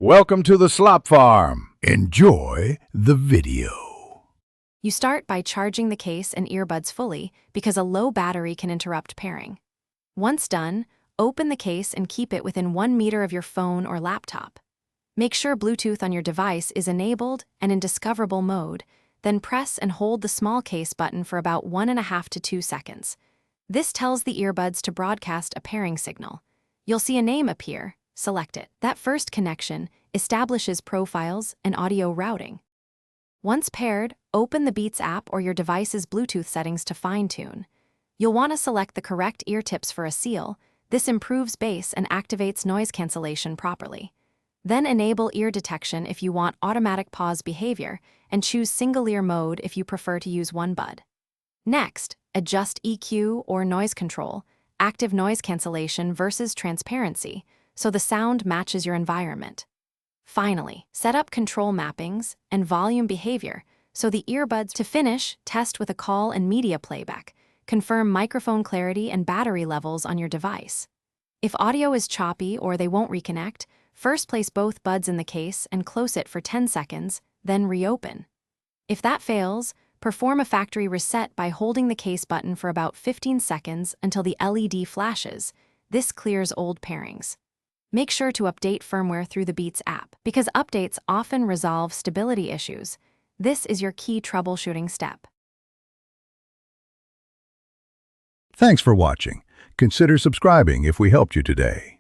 Welcome to the Slop Farm. Enjoy the video. You start by charging the case and earbuds fully because a low battery can interrupt pairing. Once done, open the case and keep it within 1 meter of your phone or laptop. Make sure Bluetooth on your device is enabled and in discoverable mode, then press and hold the small case button for about 1.5 to 2 seconds. This tells the earbuds to broadcast a pairing signal. You'll see a name appear. Select it. That first connection establishes profiles and audio routing. Once paired, open the Beats app or your device's Bluetooth settings to fine-tune. You'll want to select the correct ear tips for a seal. This improves bass and activates noise cancellation properly. Then enable ear detection if you want automatic pause behavior, and choose single ear mode if you prefer to use one bud. Next, adjust EQ or noise control, active noise cancellation versus transparency, so the sound matches your environment. Finally, set up control mappings and volume behavior so the earbuds. To finish, test with a call and media playback. Confirm microphone clarity and battery levels on your device. If audio is choppy or they won't reconnect, first place both buds in the case and close it for 10 seconds, then reopen. If that fails, perform a factory reset by holding the case button for about 15 seconds until the LED flashes. This clears old pairings. Make sure to update firmware through the Beats app, because updates often resolve stability issues. This is your key troubleshooting step. Thanks for watching. Consider subscribing if we helped you today.